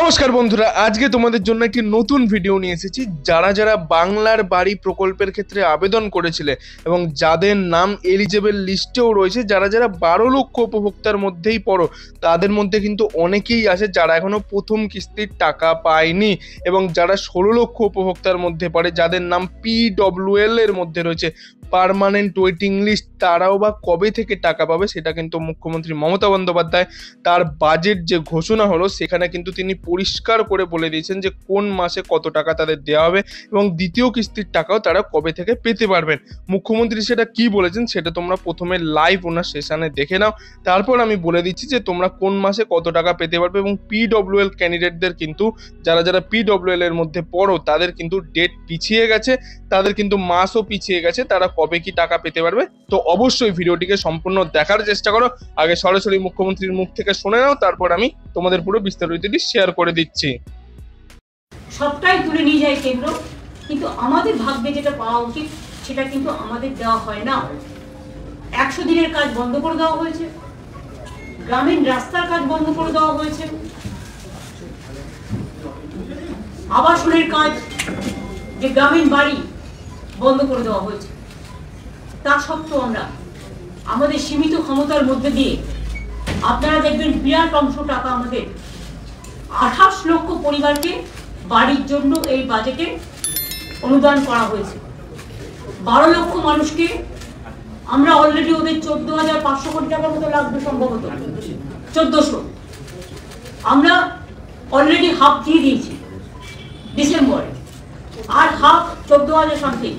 নমস্কার বন্ধুরা, আজকে তোমাদের জন্য একটি নতুন ভিডিও নিয়ে এসেছি। যারা যারা বাংলার বাড়ি প্রকল্পের ক্ষেত্রে আবেদন করেছিলে এবং যাদের নাম এলিজেবল লিস্টেও রয়েছে, যারা যারা 12 লক্ষ উপভোক্তার মধ্যেই পড়ো, তাদের মধ্যে কিন্তু অনেকেই আছে যারা এখনো প্রথম কিস্তির টাকা পায়নি এবং যারা 16 লক্ষ উপভোক্তার মধ্যে পড়ে, যাদের নাম PWL এর মধ্যে রয়েছে, পার্মানেন্ট ওয়েটিং লিস্ট, তারাও বা কবে থেকে টাকা পাবে সেটা কিন্তু মুখ্যমন্ত্রী মমতা বন্দ্যোপাধ্যায় তার বাজেট যে ঘোষণা হলো সেখানে কিন্তু তিনি পরিষ্কার করে বলে দিয়েছেন যে কোন মাসে কত টাকা তাদের দেওয়া হবে এবং দ্বিতীয় কিস্তির টাকাও তারা কবে থেকে পেতে পারবেন। মুখ্যমন্ত্রী সেটা কি বলেছেন সেটা তোমরা প্রথমে লাইভ ওনার সেশনে দেখে নাও, তারপর আমি বলে দিচ্ছি যে তোমরা কোন মাসে কত টাকা পেতে পারবে। এবং PWL ক্যান্ডিডেটদের কিন্তু যারা যারা PWL এর মধ্যে পড়ো তাদের কিন্তু ডেট পিছিয়ে গেছে, তাদের কিন্তু মাসও পিছিয়ে গেছে, তারা কবে কি টাকা পেতে পারবে। তো অবশ্যই ভিডিওটিকে সম্পূর্ণ দেখার চেষ্টা করো। আগে সরাসরি মুখ্যমন্ত্রীর মুখ থেকে শুনে নাও, তারপর আমি তোমাদের পুরো বিস্তারিতটি শেয়ার করে দিচ্ছি। সবটাই তুলে নিয়ে যায় কেন্দ্র, কিন্তু আমাদের ভাগ্যে যেটা পাওয়া উচিত সেটা কিন্তু আমাদের দেওয়া হয় না। 100 দিনের কাজ বন্ধ করে দেওয়া হয়েছে, গ্রামীণ রাস্তার কাজ বন্ধ করে দেওয়া হয়েছে, আবাসনের কাজ যে গ্রামীণ বাড়ি বন্ধ করে দেওয়া হয়েছে। তা সত্ত্বেও আমরা আমাদের সীমিত ক্ষমতার মধ্যে দিয়ে আপনারা দেখবেন বিরাট অংশ টাকা আমাদের 28 লক্ষ পরিবারকে বাড়ির জন্য এই বাজেটে অনুদান করা হয়েছে। 12 লক্ষ মানুষকে আমরা অলরেডি ওদের 14,500 কোটি টাকার মতো লাগবে, সম্ভবত 1400, আমরা অলরেডি হাফ দিয়ে দিয়েছি ডিসেম্বরে, আর হাফ 14,000 সামথিং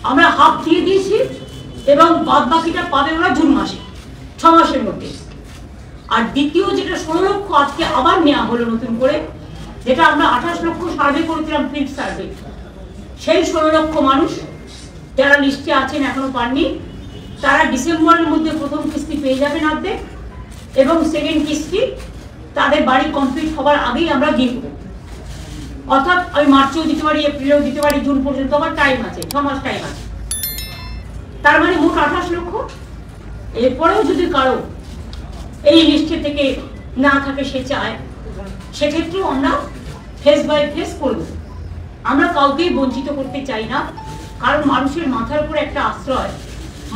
আমরা হাফ দিয়ে দিয়েছি এবং বাদ বাকিটা পাবে ওরা জুন মাসে, 6 মাসের মধ্যে। আর দ্বিতীয় যেটা 16 লক্ষ আজকে আবার নেওয়া হলো নতুন করে, যেটা আমরা 28 লক্ষ সার্ভে করেছিলাম, ফিল্ড সার্ভে, সেই 16 লক্ষ মানুষ যারা লিস্টে আছেন এখনো পাননি, তারা ডিসেম্বরের মধ্যে প্রথম কিস্তি পেয়ে যাবেন অর্ধেক, এবং সেকেন্ড কিস্তি তাদের বাড়ি কমপ্লিট হওয়ার আগেই আমরা দিয়ে দেবো। অর্থাৎ আমি মার্চেও দিতে পারি, এপ্রিলেও দিতে পারি, জুন পর্যন্ত আমার টাইম আছে, 6 মাস টাইম আছে। তার মানে মোট 28 লক্ষ। এরপরেও যদি কারো এই লিস্টে থেকে না থাকে, সে চায়, সেক্ষেত্রেও আমরা ফেস বাই ফেস করব। আমরা কাউকেই বঞ্চিত করতে চাই না, কারণ মানুষের মাথার উপরে একটা আশ্রয়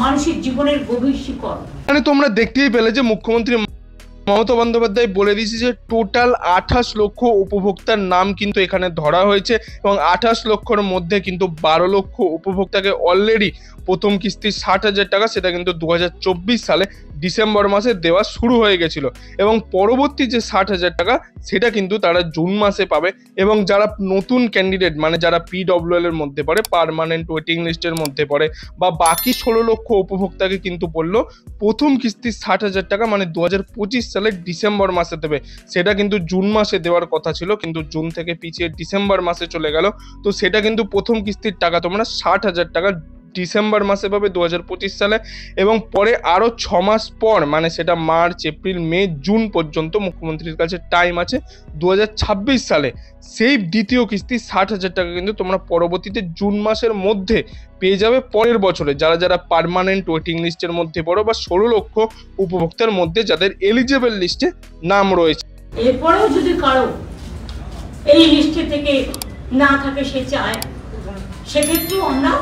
মানুষের জীবনের গভীর শিকড়। মানে তোমরা দেখতেই পেলে যে মুখ্যমন্ত্রী মমতা বন্দ্যোপাধ্যায় বলে দিয়েছে যে টোটাল 28 লক্ষ উপভোক্তার নাম কিন্তু এখানে ধরা হয়েছে এবং 28 লক্ষর মধ্যে কিন্তু 12 লক্ষ উপভোক্তাকে অলরেডি প্রথম কিস্তি 60,000 টাকা সেটা কিন্তু 2024 সালে ডিসেম্বর মাসে দেওয়া শুরু হয়ে গেছিল এবং পরবর্তী যে 60,000 টাকা সেটা কিন্তু তারা জুন মাসে পাবে। এবং যারা নতুন ক্যান্ডিডেট, মানে যারা PWL এর মধ্যে পড়ে, পার্মানেন্ট ওয়েটিং লিস্টের মধ্যে পড়ে, বা বাকি 16 লক্ষ উপভোক্তাকে কিন্তু বললো প্রথম কিস্তি 60,000 টাকা মানে 2025 সালের ডিসেম্বর মাসে দেবে, সেটা কিন্তু জুন মাসে দেওয়ার কথা ছিল, কিন্তু জুন থেকে পিছিয়ে ডিসেম্বর মাসে চলে গেল। তো সেটা কিন্তু প্রথম কিস্তির টাকা তোমরা 60,000 টাকা ডিসেম্বর মাসে পাবে 2025 সালে, এবং পরে আরও 6 মাস পর, মানে সেটা মার্চ, এপ্রিল, মে, জুন পর্যন্ত মুখ্যমন্ত্রীর কাছে টাইম আছে 2026 সালে সেই দ্বিতীয় কিস্তি 60,000 টাকা কিন্তু তোমরা পরবর্তীতে জুন মাসের মধ্যে পেয়ে যাবে পরের বছরে, যারা যারা পার্মানেন্ট ওয়েটিং লিস্টের মধ্যে পড়ো বা 16 লক্ষ উপভোক্তার মধ্যে যাদের এলিজেবল লিস্টে নাম রয়েছে। এরপরেও যদি কারো এই লিস্টে থেকে না থাকে, সে চায়, সেক্ষেত্রেও আমরা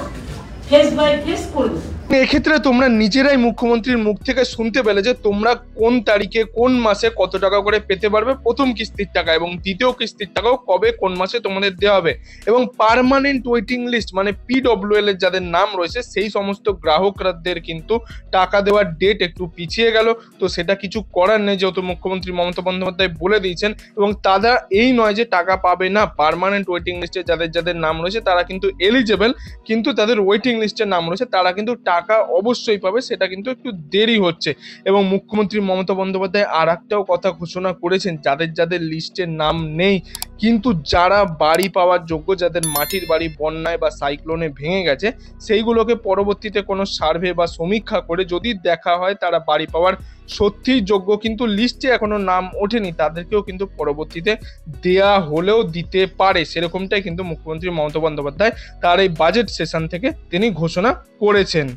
ফেস বাই ফেস করব। এক্ষেত্রে তোমরা নিজেরাই মুখ্যমন্ত্রীর মুখ থেকে শুনতে পেলে যে তোমরা কোন তারিখে কোন মাসে কত টাকা করে পেতে পারবে প্রথম কিস্তির টাকা, এবং দ্বিতীয় কিস্তির টাকাও কবে কোন মাসে তোমাদের দেওয়া হবে। এবং পার্মানেন্ট ওয়েটিং লিস্ট মানে PWL এর যাদের নাম রয়েছে সেই সমস্ত গ্রাহকদের কিন্তু টাকা দেওয়ার ডেট একটু পিছিয়ে গেল। তো সেটা কিছু করার নেই, যেহেতু মুখ্যমন্ত্রী মমতা বন্দ্যোপাধ্যায় বলে দিয়েছেন। এবং তারা এই নয় যে টাকা পাবে না, পার্মানেন্ট ওয়েটিং লিস্টে যাদের যাদের নাম রয়েছে তারা কিন্তু এলিজেবল, কিন্তু তাদের ওয়েটিং লিস্টের নাম রয়েছে তারা কিন্তু টাকা অবশ্যই পাবে, সেটা কিন্তু একটু দেরি হচ্ছে। এবং মুখ্যমন্ত্রী মমতা বন্দ্যোপাধ্যায় আর একটাও কথা ঘোষণা করেছেন, যাদের যাদের লিস্টে নাম নেই কিন্তু যারা বাড়ি পাওয়ার যোগ্য, যাদের মাটির বাড়ি বন্যায় বা সাইক্লোনে ভেঙে গেছে, সেইগুলোকে পরবর্তীতে কোনো সার্ভে বা সমীক্ষা করে যদি দেখা হয় তারা বাড়ি পাওয়ার সত্যিই যোগ্য কিন্তু লিস্টে এখনো নাম ওঠেনি, তাদেরকেও কিন্তু পরবর্তীতে দেয়া হলেও দিতে পারে। সেরকমটাই কিন্তু মুখ্যমন্ত্রী মমতা বন্দ্যোপাধ্যায় তার এই বাজেট সেশন থেকে তিনি ঘোষণা করেছেন।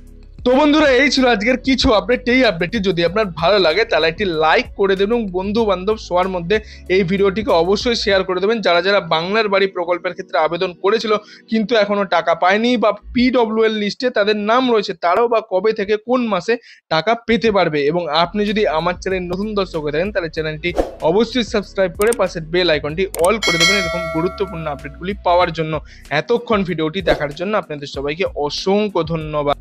তো বন্ধুরা, এই ছিল আজকের কিছু আপডেট। এই আপডেটটি যদি আপনার ভালো লাগে তাহলে একটি লাইক করে দেবেন এবং বন্ধু বান্ধব সবার মধ্যে এই ভিডিওটিকে অবশ্যই শেয়ার করে দেবেন। যারা যারা বাংলার বাড়ি প্রকল্পের ক্ষেত্রে আবেদন করেছিল কিন্তু এখনো টাকা পায়নি বা PWL লিস্টে তাদের নাম রয়েছে, তারাও বা কবে থেকে কোন মাসে টাকা পেতে পারবে। এবং আপনি যদি আমার চ্যানেল নতুন দর্শক হয়ে থাকেন তাহলে চ্যানেলটি অবশ্যই সাবস্ক্রাইব করে পাশের বেল আইকনটি অল করে দেবেন এরকম গুরুত্বপূর্ণ আপডেটগুলি পাওয়ার জন্য। এতক্ষণ ভিডিওটি দেখার জন্য আপনাদের সবাইকে অসংখ্য ধন্যবাদ।